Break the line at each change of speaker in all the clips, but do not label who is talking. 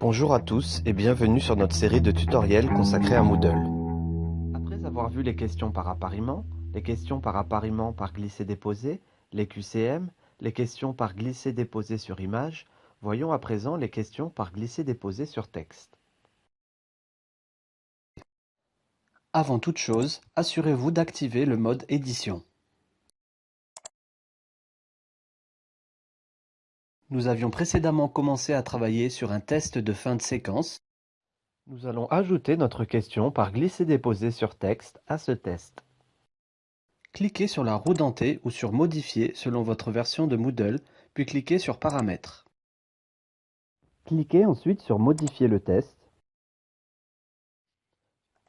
Bonjour à tous et bienvenue sur notre série de tutoriels consacrée à Moodle. Après avoir vu les questions par appariement par glisser-déposer, les QCM, les questions par glisser-déposer sur image, voyons à présent les questions par glisser-déposer sur texte. Avant toute chose, assurez-vous d'activer le mode édition. Nous avions précédemment commencé à travailler sur un test de fin de séquence. Nous allons ajouter notre question par glisser-déposer sur texte à ce test. Cliquez sur la roue dentée ou sur Modifier selon votre version de Moodle, puis cliquez sur Paramètres. Cliquez ensuite sur Modifier le test.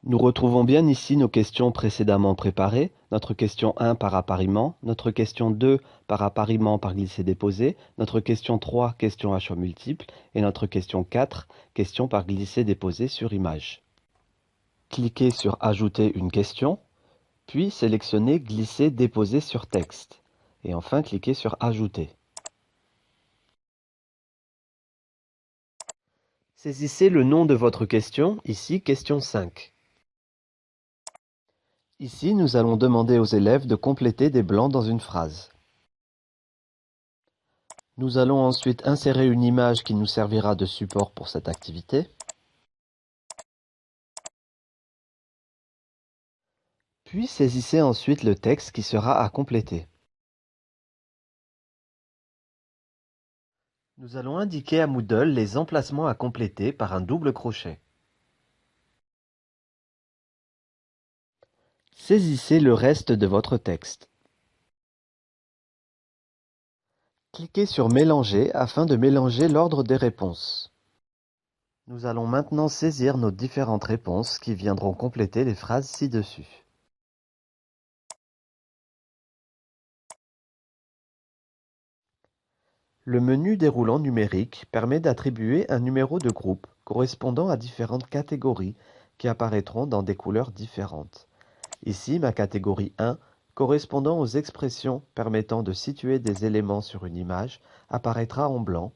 Nous retrouvons bien ici nos questions précédemment préparées, notre question 1 par appariement, notre question 2 par appariement par glisser-déposer, notre question 3 question à choix multiple et notre question 4 question par glisser-déposer sur image. Cliquez sur Ajouter une question, puis sélectionnez Glisser-déposer sur texte et enfin cliquez sur Ajouter. Saisissez le nom de votre question, ici question 5. Ici, nous allons demander aux élèves de compléter des blancs dans une phrase. Nous allons ensuite insérer une image qui nous servira de support pour cette activité. Puis saisissez ensuite le texte qui sera à compléter. Nous allons indiquer à Moodle les emplacements à compléter par un double crochet. Saisissez le reste de votre texte. Cliquez sur Mélanger afin de mélanger l'ordre des réponses. Nous allons maintenant saisir nos différentes réponses qui viendront compléter les phrases ci-dessus. Le menu déroulant numérique permet d'attribuer un numéro de groupe correspondant à différentes catégories qui apparaîtront dans des couleurs différentes. Ici, ma catégorie 1, correspondant aux expressions permettant de situer des éléments sur une image, apparaîtra en blanc,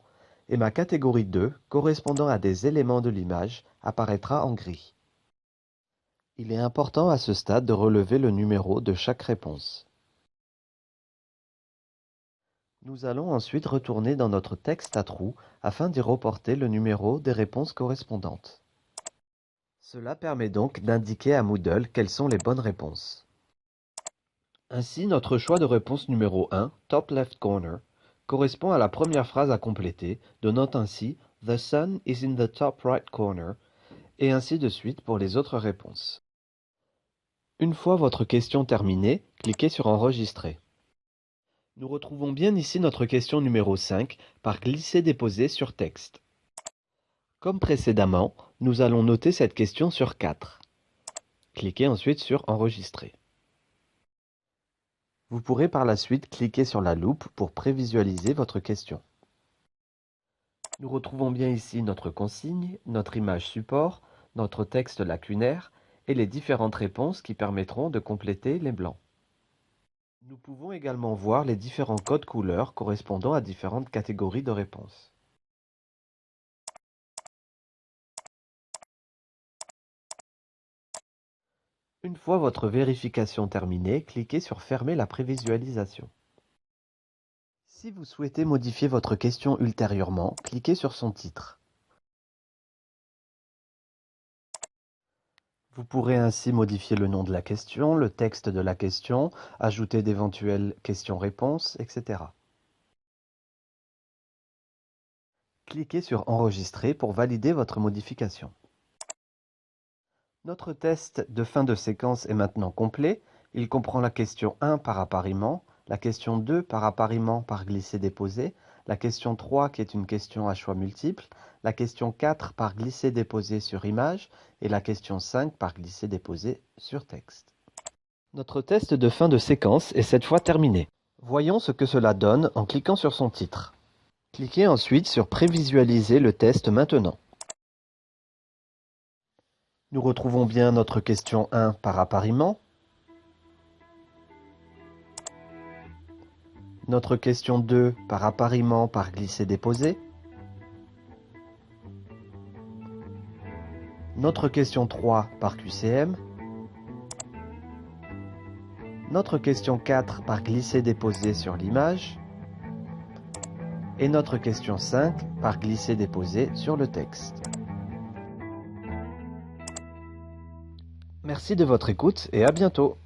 et ma catégorie 2, correspondant à des éléments de l'image, apparaîtra en gris. Il est important à ce stade de relever le numéro de chaque réponse. Nous allons ensuite retourner dans notre texte à trous afin d'y reporter le numéro des réponses correspondantes. Cela permet donc d'indiquer à Moodle quelles sont les bonnes réponses. Ainsi, notre choix de réponse numéro 1, Top Left Corner, correspond à la première phrase à compléter, donnant ainsi The sun is in the top right corner, et ainsi de suite pour les autres réponses. Une fois votre question terminée, cliquez sur Enregistrer. Nous retrouvons bien ici notre question numéro 5 par glisser-déposer sur texte. Comme précédemment, nous allons noter cette question sur 4. Cliquez ensuite sur Enregistrer. Vous pourrez par la suite cliquer sur la loupe pour prévisualiser votre question. Nous retrouvons bien ici notre consigne, notre image support, notre texte lacunaire et les différentes réponses qui permettront de compléter les blancs. Nous pouvons également voir les différents codes couleurs correspondant à différentes catégories de réponses. Une fois votre vérification terminée, cliquez sur Fermer la prévisualisation. Si vous souhaitez modifier votre question ultérieurement, cliquez sur son titre. Vous pourrez ainsi modifier le nom de la question, le texte de la question, ajouter d'éventuelles questions-réponses, etc. Cliquez sur Enregistrer pour valider votre modification. Notre test de fin de séquence est maintenant complet. Il comprend la question 1 par appariement, la question 2 par appariement par glisser-déposer, la question 3 qui est une question à choix multiples, la question 4 par glisser-déposer sur image et la question 5 par glisser-déposer sur texte. Notre test de fin de séquence est cette fois terminé. Voyons ce que cela donne en cliquant sur son titre. Cliquez ensuite sur Prévisualiser le test maintenant. Nous retrouvons bien notre question 1 par appariement, notre question 2 par appariement par glisser-déposer, Notre question 3 par QCM. Notre question 4 par glisser-déposer sur l'image. Et notre question 5 par glisser-déposer sur le texte. Merci de votre écoute et à bientôt.